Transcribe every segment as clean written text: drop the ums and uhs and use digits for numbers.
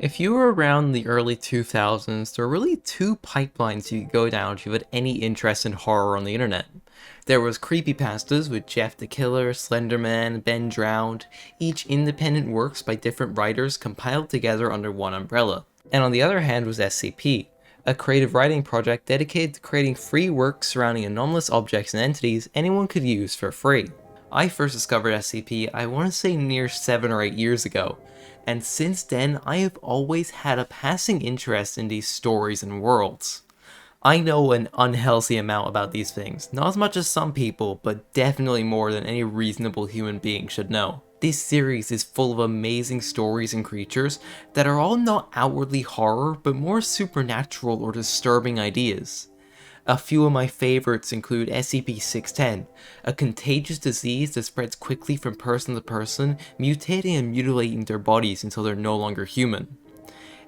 If you were around the early 2000s, there were really two pipelines you could go down if you had any interest in horror on the internet. There was creepypastas with Jeff the Killer, Slenderman, Ben Drowned, each independent works by different writers compiled together under one umbrella. And on the other hand was SCP, a creative writing project dedicated to creating free works surrounding anomalous objects and entities anyone could use for free. I first discovered SCP, I want to say near 7 or 8 years ago, and since then I have always had a passing interest in these stories and worlds. I know an unhealthy amount about these things, not as much as some people, but definitely more than any reasonable human being should know. This series is full of amazing stories and creatures that are all not outwardly horror, but more supernatural or disturbing ideas. A few of my favorites include SCP-610, a contagious disease that spreads quickly from person to person, mutating and mutilating their bodies until they're no longer human.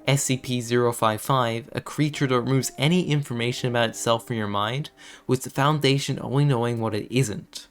SCP-055, a creature that removes any information about itself from your mind, with the Foundation only knowing what it isn't.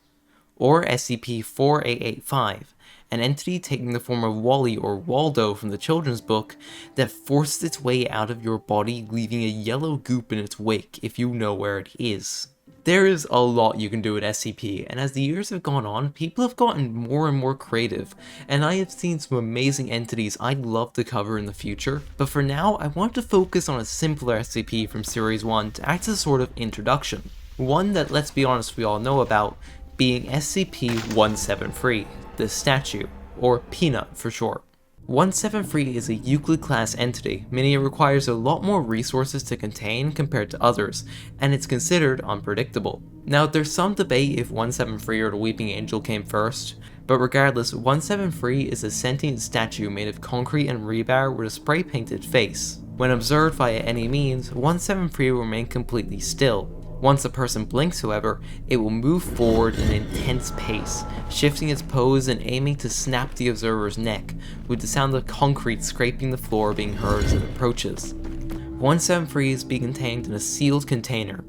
Or SCP-4885, an entity taking the form of Wally or Waldo from the children's book that forces its way out of your body, leaving a yellow goop in its wake if you know where it is. There is a lot you can do with SCP, and as the years have gone on, people have gotten more and more creative, and I have seen some amazing entities I'd love to cover in the future, but for now I want to focus on a simpler SCP from Series 1 to act as a sort of introduction. One that, let's be honest, we all know about, being SCP-173, the statue, or Peanut for short. 173 is a Euclid-class entity, meaning it requires a lot more resources to contain compared to others, and it's considered unpredictable. Now, there's some debate if 173 or the Weeping Angel came first, but regardless, 173 is a sentient statue made of concrete and rebar with a spray-painted face. When observed via any means, 173 will remain completely still. Once a person blinks, however, it will move forward at an intense pace, shifting its pose and aiming to snap the observer's neck, with the sound of concrete scraping the floor being heard as it approaches. 173 is being contained in a sealed container.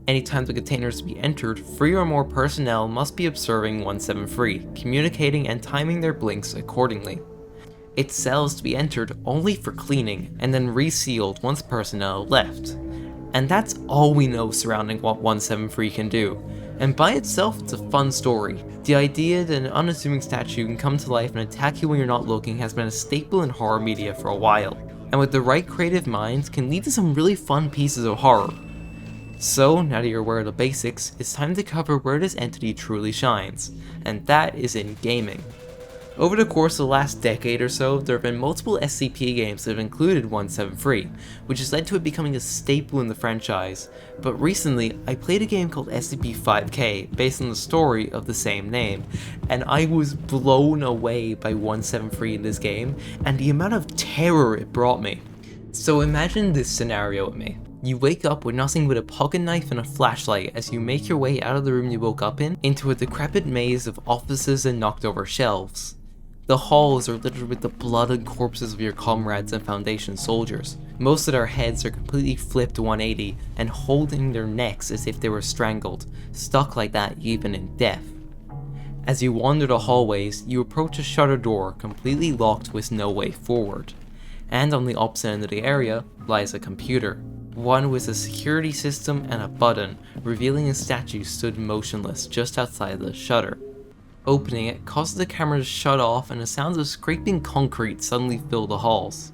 Anytime the container is to be entered, 3 or more personnel must be observing 173, communicating and timing their blinks accordingly. Its cell is to be entered only for cleaning, and then resealed once personnel left. And that's all we know surrounding what 173 can do, and by itself it's a fun story. The idea that an unassuming statue can come to life and attack you when you're not looking has been a staple in horror media for a while, and with the right creative minds can lead to some really fun pieces of horror. So, now that you're aware of the basics, it's time to cover where this entity truly shines, and that is in gaming. Over the course of the last decade or so, there have been multiple SCP games that have included 173, which has led to it becoming a staple in the franchise, but recently I played a game called SCP-5K based on the story of the same name, and I was blown away by 173 in this game and the amount of terror it brought me. So imagine this scenario with me. You wake up with nothing but a pocket knife and a flashlight as you make your way out of the room you woke up in into a decrepit maze of offices and knocked over shelves. The halls are littered with the blood and corpses of your comrades and Foundation soldiers. Most of their heads are completely flipped 180 and holding their necks as if they were strangled, stuck like that even in death. As you wander the hallways, you approach a shutter door completely locked with no way forward. And on the opposite end of the area lies a computer, one with a security system and a button, revealing a statue stood motionless just outside the shutter. Opening it causes the camera to shut off and the sounds of scraping concrete suddenly fill the halls.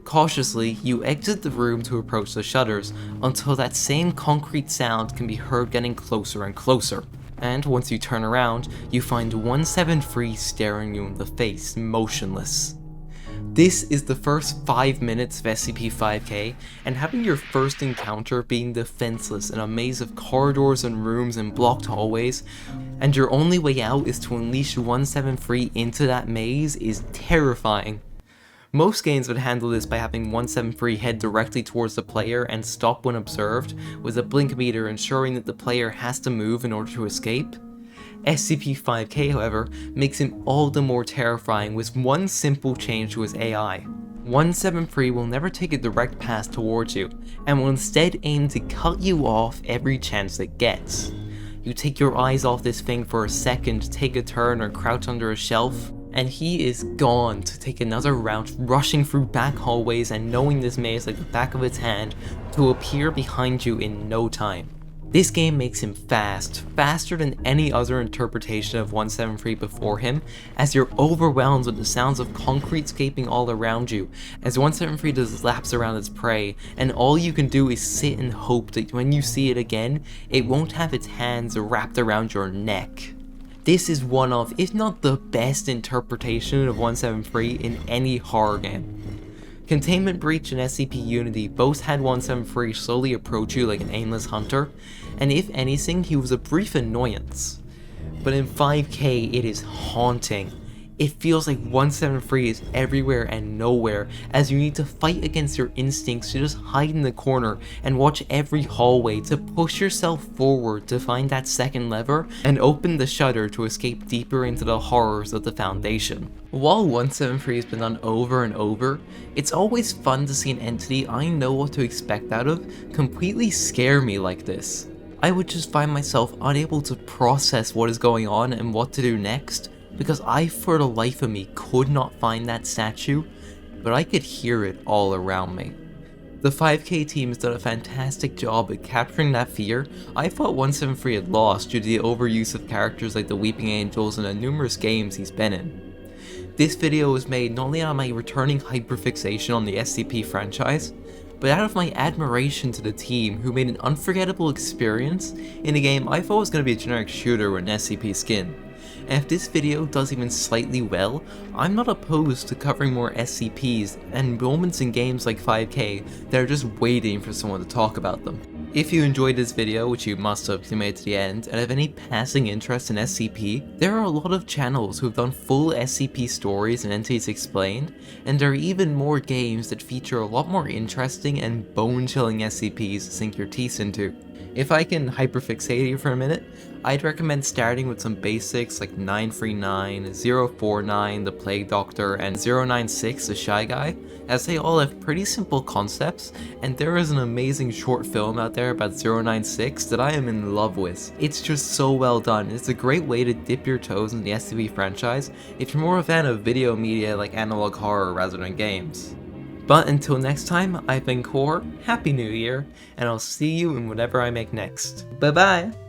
Cautiously, you exit the room to approach the shutters until that same concrete sound can be heard getting closer and closer. And once you turn around, you find 173 staring you in the face, motionless. This is the first 5 minutes of SCP-5K, and having your first encounter being defenseless in a maze of corridors and rooms and blocked hallways, and your only way out is to unleash 173 into that maze is terrifying. Most games would handle this by having 173 head directly towards the player and stop when observed, with a blink meter ensuring that the player has to move in order to escape. SCP-5K, however, makes him all the more terrifying with one simple change to his AI. 173 will never take a direct path towards you, and will instead aim to cut you off every chance it gets. You take your eyes off this thing for a second, take a turn or crouch under a shelf, and he is gone to take another route, rushing through back hallways and knowing this maze like the back of its hand to appear behind you in no time. This game makes him fast, faster than any other interpretation of 173 before him, as you're overwhelmed with the sounds of concrete scaping all around you, as 173 does laps around its prey, and all you can do is sit and hope that when you see it again, it won't have its hands wrapped around your neck. This is one of, if not the best interpretation of 173 in any horror game. Containment Breach and SCP Unity both had 173 slowly approach you like an aimless hunter, and if anything, he was a brief annoyance. But in 5K, it is haunting. It feels like 173 is everywhere and nowhere, as you need to fight against your instincts to just hide in the corner and watch every hallway to push yourself forward to find that second lever and open the shutter to escape deeper into the horrors of the Foundation. While 173 has been done over and over, it's always fun to see an entity I know what to expect out of completely scare me like this. I would just find myself unable to process what is going on and what to do next, because I for the life of me could not find that statue, but I could hear it all around me. The 5K team has done a fantastic job at capturing that fear I thought 173 had lost due to the overuse of characters like the Weeping Angels in the numerous games he's been in. This video was made not only out of my returning hyperfixation on the SCP franchise, but out of my admiration to the team who made an unforgettable experience in a game I thought was going to be a generic shooter with an SCP skin. And if this video does even slightly well, I'm not opposed to covering more SCPs and moments in games like 5K that are just waiting for someone to talk about them. If you enjoyed this video, which you must have if you made it to the end, and have any passing interest in SCP, there are a lot of channels who have done full SCP stories and entities explained, and there are even more games that feature a lot more interesting and bone-chilling SCPs to sink your teeth into. If I can hyperfixate you for a minute, I'd recommend starting with some basics like 939, 049, the Plague Doctor, and 096, the Shy Guy, as they all have pretty simple concepts, and there is an amazing short film out there about 096 that I am in love with. It's just so well done. It's a great way to dip your toes in the SCP franchise if you're more a fan of video media like analog horror rather than games. But until next time, I've been Core, Happy New Year, and I'll see you in whatever I make next. Bye bye!